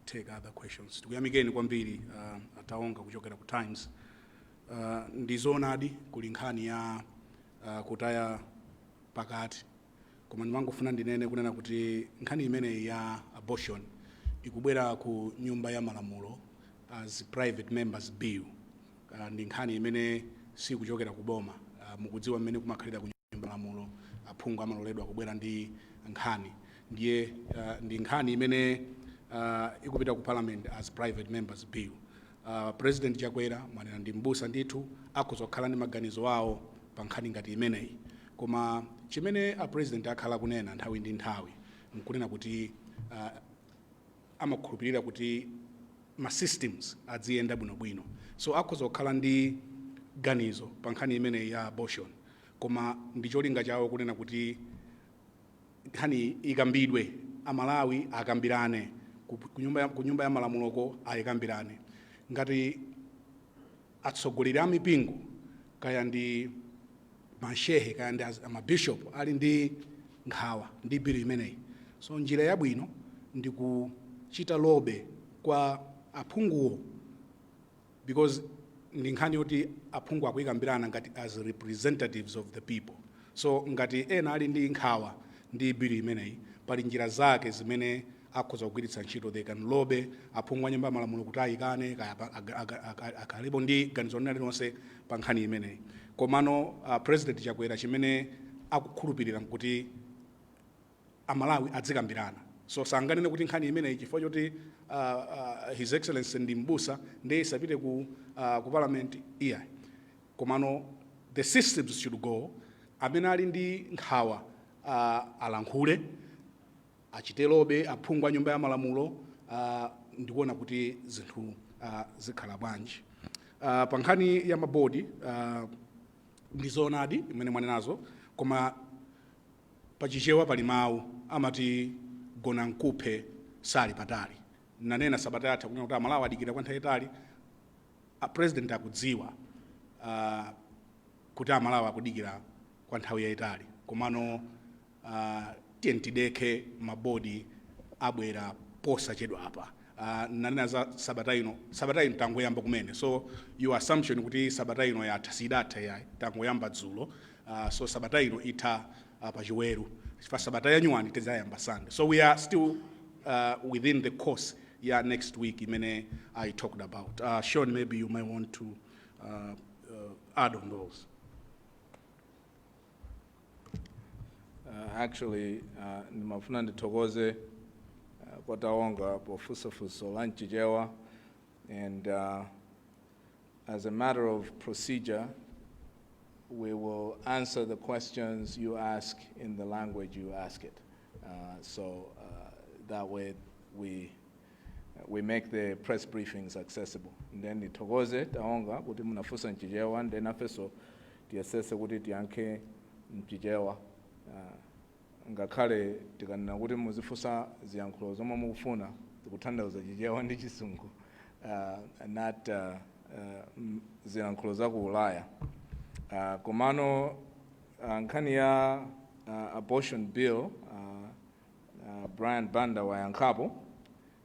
take other questions. Tikuyamikeni kwambiri Taonga kuchokera ku Times. Ndizonadi kuli nkhani ya kutaya pakati, koma ndimangofuna ndinene kunena kuti nkhani imene ya abortion ikubwera ku nyumba ya malamulo as private members bill. Ndi nkhani imene sikuchokera ku boma. Mukudziwa mmene kumakhalira ku nyumba ya malamulo, aphungu amaloledwa kubwera ndi nkhani, ndiye ndi nkhani imene ikupita ku parliament as private members bill. President chakwera mwanena ndi mbusa ndithu akuzokhala ndi maganizo awo pa nkhani ngati imeneyi, koma chimene a president akhala kunena nthawi ndi nthawi nkunena kuti amakhulupirira kuti ma systems aziyenda bwinobwino, so akuzokhala ndi ganizo pa nkhani imeneyi ya abortion, koma ndi cholinga chawo kunena kuti nkhani ikambidwe, amalawi akambirane ku nyumba ya malamuloko ayikambirane. Ngati atsogoleri a mipingo kaya ndi mashehe kaya ndi amabishop ali ndi nkhawa ndi bill imeneyi, so njira yabwino ndi kuchita lobe kwa aphunguwo, because ndi nkhani yoti aphungu akuyikambirana ngati as representatives of the people. So ngati ena ali ndi nkhawa ndi bill imeneyi, pali njira zake zimene akhoza kugwiritsa ntchito, they can lobe aphungu a nyumba ya malamulo kuti ayikane akhalipo ndi ganizo lina lilonse pa nkhani imeneyi. Komano president chakwera chimene akukhulupirira kuti amalawi adzikambirana so sanganene kuti nkhani imeneyi chifukwa choti His Excellency ndi mbusa ndiye isapite ku parliament iya. Komano the systems should go, amene ali ndi nkhawa alankhule, achitelobe, aphungu a nyumba ya malamulo, ndikuona kuti zinthu zikhala bwanji. Pa nkhani ya mabodi ndizoonadi imene mwanenazo, koma pachichewa pali mawu amati gona nkuphe sali patali. Nanena sabata yatha kunena kuti Malawi adikira kwa nthawi yayitali, president akudziwa kuti Malawi akudikira kwa nthawi yayitali. Komano tiye tideke mabodi abwera posachedwa apa. Nanena za sabata ino tangoyamba kumene, so your assumption kuti sabata ino yatha sidatha yayi tangoyamba dzulo, so sabata ino itha pachiweru, chifukwa sabata yanyuwani tizayamba Sunday, so we are still within the course next week imene I talked about. Sean, maybe you might want to add on those. Actually, nimafuna ndithokoze kwa Taonga pofusafuso la Nchichewa, and as a matter of procedure, we will answer the questions you ask in the language you ask it. So that way we make the press briefings accessible. And then nithokoze Taonga kuti munafusa Nchichewa, and then afeso tiyasese kuti tiyankhe Nchichewa. Ngakhale tikanena kuti muzifusa ziyankhulo zomwe mukufuna tikutanthauza Chichewa ndi Chisungu, not ziyankhulo za ku Ulaya. Komano nkhani ya abortion bill, Brian Banda wayankhapo,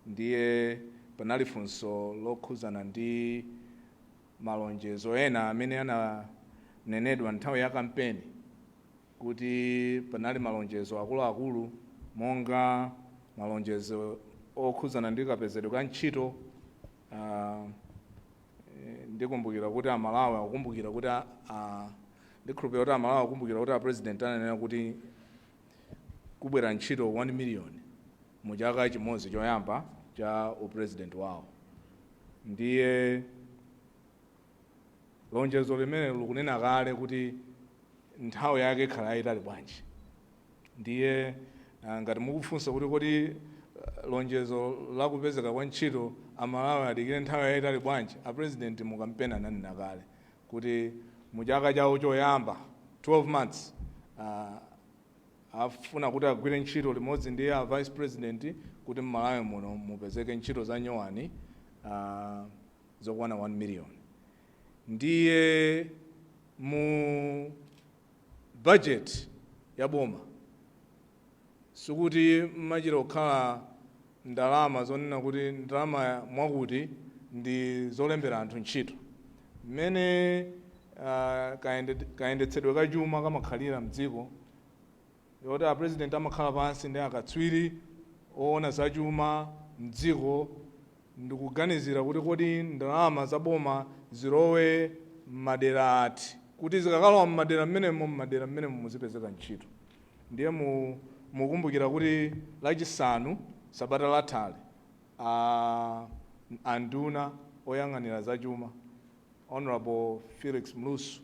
ndiye panali funso lokhuzana ndi malonjezo ena amene ananenedwa nthawi ya kampeni, kuti panali malonjezo akuluakulu monga malonjezo okhuzana ndi kapezedwe ka ntchito. Ndikumbukira kuti Malawi akukumbukira kuti ndikhulupirira kuti Malawi akukumbukira kuti president ananena kuti kubwera ntchito 1 million mu chaka chimodzi choyamba cha upresident wawo. Ndiye lonjezo limene likunena kale kuti nthawi yake ikhala yayitali bwanji. Ndiye ngati mukufunsa kuti kodi lonjezo lakupezeka kwa ntchito Amalawi adikire nthawi yayitali bwanji, president mukampeni ananena kale kuti mu chaka chawo choyamba 12 months afuna kuti agwire ntchito limodzi ndi vice president kuti Malawi muno mupezeke ntchito za nyowani zokwana 1 million. Ndiye mu budget ya boma sikuti machira kukhala ndalama zonena kuti ndalama mwakuti ndi zolembera anthu ntchito. Mmene kayendetsedwe ka chuma kamakhalira mdziko, yoti president amakhala pansi ndi akatswiri oona za chuma mdziko, ndikuganizira kuti kodi ndalama za boma zilowe madera ati, kuti zikakalowa mmadera mmene muzipezeka ntchito. Ndiye mukumbukira kuti lachisanu sabata lathale anduna oyang'anira za chuma Honorable Felix Mlusu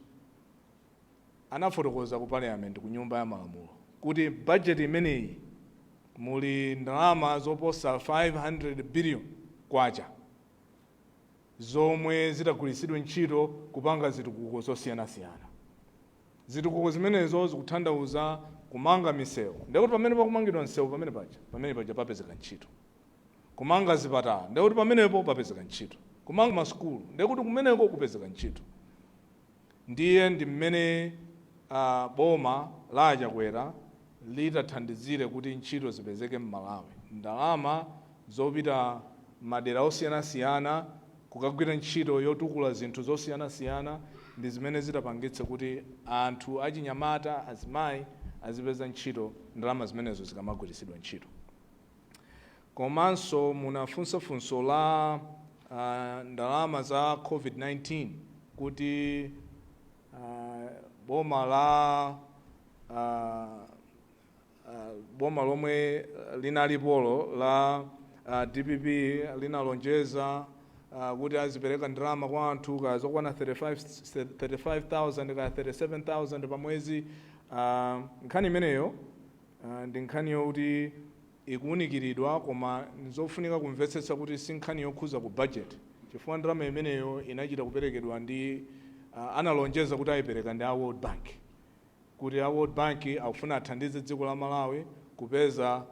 anafotokoza ku parliament ku nyumba ya malamulo kuti budget imeneyi muli ndalama zoposa 500 billion kwacha zomwe zitagwiritsidwe ntchito kupanga zitukuko zosiyanasiyana. Zitukuko zimenezo zikutanthauza kumanga misewu, ndikuti pamene pakumangidwa msewu pamene paja papezeka ntchito. Kumanga zipatala, ndikuti pamenepo papezeka ntchito. Kumanga masukulu, ndikuti kumeneko kupezeka ntchito. Ndiye ndi mmene boma la Chakwera litathandizire kuti ntchito zipezeke m'Malawi. Ndalama zopita madera osiyanasiyana kukagwira ntchito yotukula zinthu zosiyanasiyana ndi zimene zitapangitse kuti anthu achinyamata, azimayi azipeza ntchito ndalama zimenezo zikamagwiritsidwa ntchito. Komanso munafunsafunso la ndalama za COVID-19 kuti boma la boma lomwe linalipolo la DPP linalonjeza kuti azipereka ndalama kwa anthu kazokwana 35,000 ka 37,000 pa mwezi. Nkhani imeneyo ndi nkhani yokuti ikuwunikiridwa, koma nizofunika kumvetsetsa kuti si nkhani yokhuza ku budget, chifukwa ndalama imeneyo inachita kuperekedwa ndi analonjeza kuti ayipereka ndi a World Bank, kuti a World Bank akufuna athandize dziko la Malawi kupeza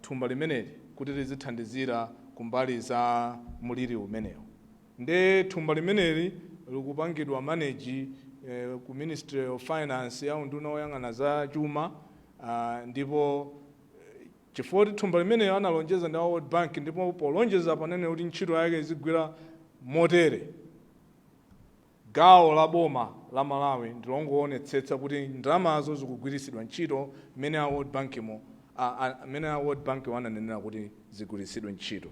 thumba limeneli kuti lizithandizira kumbali za muliri umenewo. Nde thumba limeneli likupangidwa manage ku Ministry of Finance ya unduna oyang'ana za chuma, ndipo chifukwa thumba limeneli analonjeza ndi a World Bank, ndipo polonjeza panene kuti ntchito yake izigwira motere, gawo la boma la Malawi ndilongoonetsetsa kuti ndalamazo zikugwiritsidwa ntchito mmene a World Bank mmene a World Bank wananenera kuti zigwiritsidwe ntchito.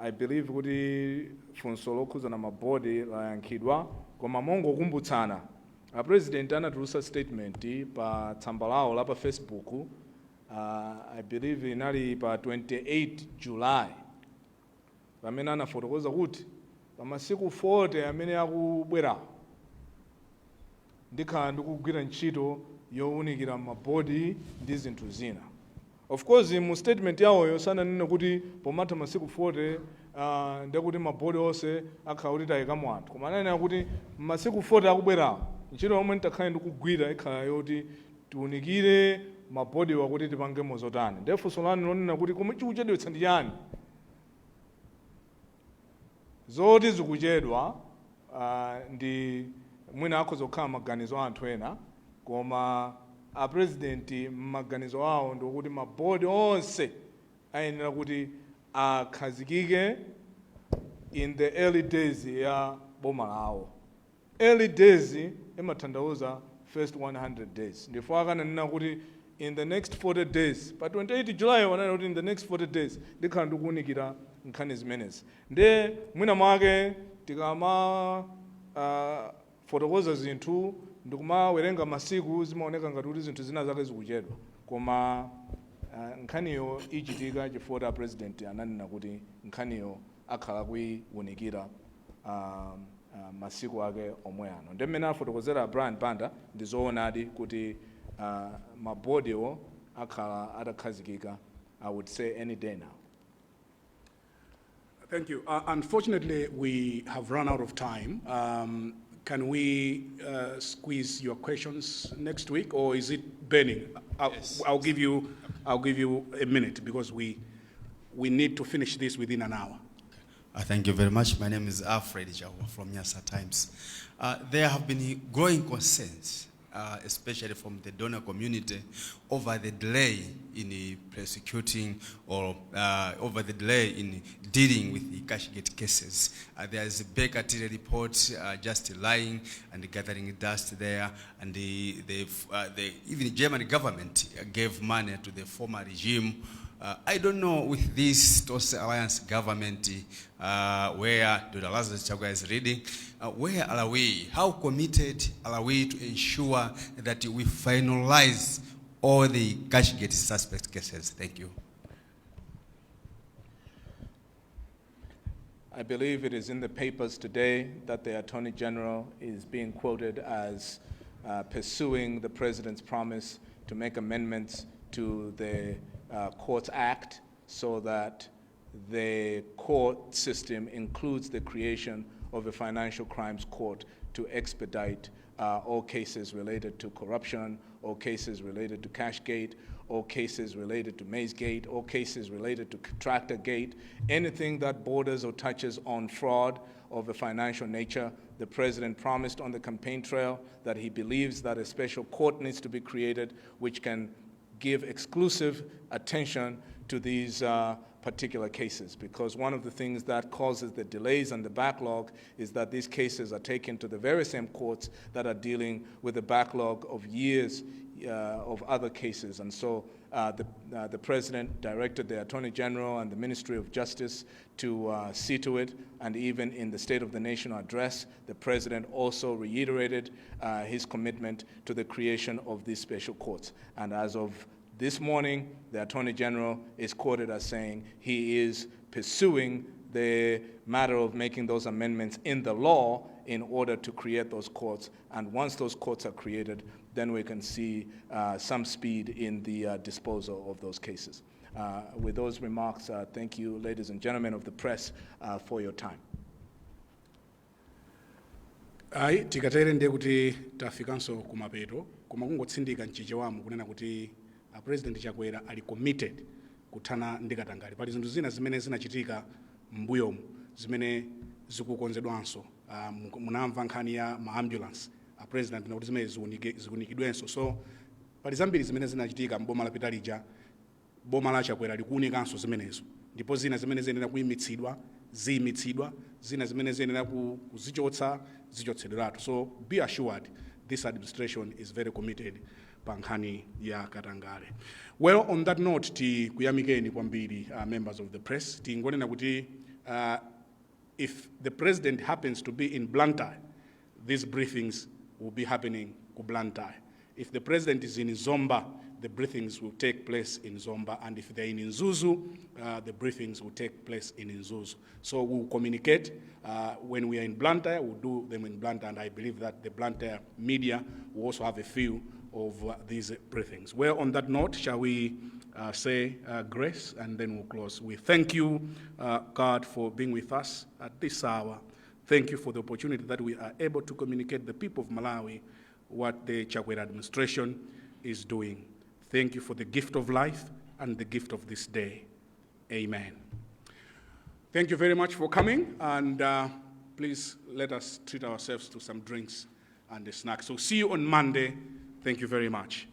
I believe kuti funso lokhuza na mabodi layankhidwa, koma mongokumbutsana a president anatulutsa statement pa tsamba lawo la pa Facebook, I believe inali pa 28 July, pamene anafotokoza kuti pamasiku 40 amene akubwerawo ndikhala ndikugwira ntchito yowunikira mabodi ndi zinthu zina. Of course mu statement yawoyo sananene kuti pomatha masiku 40 ndekuti mabodi onse akhala kuti tayikamo anthu, koma ananena kuti masiku 40 akubwerawo ntchito yomwe nditakhala ndikugwira ikhala yoti tiwunikire mabodi wakuti tipangemo zotani. Ndiye funso lanu lonena kuti koma chikuchedwetsa ndi chani? Zoti zikuchedwa ndi mwina akhoza kukhala maganizo a anthu ena, koma a president maganizo awo ndi kuti mabodi onse ayenera kuti akhazikike in the early days ya boma lawo. Early days imatanthauza first 100 days. Ndifo akananena kuti in the next 40 days, pa 28 July wananena kuti in the next 40 days ndikhala ndikuwunikira nkhani zimenezi. Nde mwina mwake tikama fotokoza zinthu ndikumawerenga masiku zimaoneka ngati kuti zinthu zina zake zikuchedwa, koma nkhaniyo ichitika chifukwa president ananena kuti nkhaniyo akhala kuyiwunikira masiku ake omwe ano. Ndi mmene afotokozera Brian Banda ndi zoonadi kuti mabodiwo akhala atakhazikika, I would say any day now. Thank you. Unfortunately, we have run out of time. Can we squeeze your questions next week, or is it burning? Yes. I'll give you a minute because we need to finish this within an hour. Thank you very much. My name is Alfred Jawa from Nyasa Times. There have been growing concerns, especially from the donor community, over the delay in prosecuting or over the delay in dealing with the Cashgate cases. There is a Baker Tilly report just lying and gathering dust there, and even the German government gave money to the former regime. I don't know with this Stste Alliance government where Dr. Lazarus Chagwa is leading, where are we? How committed are we to ensure that we finalize all the Cashgate suspect cases? Thank you. I believe it is in the papers today that the Attorney General is being quoted as pursuing the President's promise to make amendments to the Courts Act so that the court system includes the creation of a financial crimes court to expedite all cases related to corruption, all cases related to Cashgate, all cases related to Mazegate, all cases related to Tractorgate, anything that borders or touches on fraud of a financial nature. The President promised on the campaign trail that he believes that a special court needs to be created which can give exclusive attention to these particular cases, because one of the things that causes the delays and the backlog is that these cases are taken to the very same courts that are dealing with the backlog of years of other cases. And so the President directed the Attorney General and the Ministry of Justice to see to it, and even in the State of the Nation address, the President also reiterated his commitment to the creation of these special courts. And as of this morning, the Attorney General is quoted as saying he is pursuing the matter of making those amendments in the law in order to create those courts. And once those courts are created, then we can see some speed in the disposal of those cases. With those remarks, thank you, ladies and gentlemen of the press, for your time. Ayi, tikatere ndiye kuti tafikanso kumapeto, koma kungotsindika mchichewamu kunena kuti President Chakwera ali committed kuthana ndi katangale. Pali zinthu zina zimene zinachitika m'mbuyomu zimene zikukonzedwanso. Munamva nkhani ya ma-ambulance. President nakuti zimene zikunikidwenso. So pali zambiri zimene zinachitika m'boma la Pitalija, boma la Chakwera likuunikanso zimenezo. Ndipo zina zimene ziyenera kuyimitsidwa, ziyimitsidwa, zina zimene ziyenera kuzichotsa, zichotsedweratu. So be assured this administration is very committed pankhani ya katangale. Well, on that note, kuyamikeni kwambiri members of the press. Tingonena kuti if the President happens to be in Blantyre, these briefings will be happening in Blantyre. If the President is in Zomba, the briefings will take place in Zomba, and if they're in Nzuzu, the briefings will take place in Nzuzu. So we'll communicate. When we are in Blantyre, we'll do them in Blantyre, and I believe that the Blantyre media will also have a feel of these briefings. Well, on that note, shall we say grace, and then we'll close. We thank you, God, for being with us at this hour. Thank you for the opportunity that we are able to communicate the people of Malawi what the Chakwera administration is doing. Thank you for the gift of life and the gift of this day. Amen. Thank you very much for coming, and please let us treat ourselves to some drinks and a snack. So see you on Monday. Thank you very much.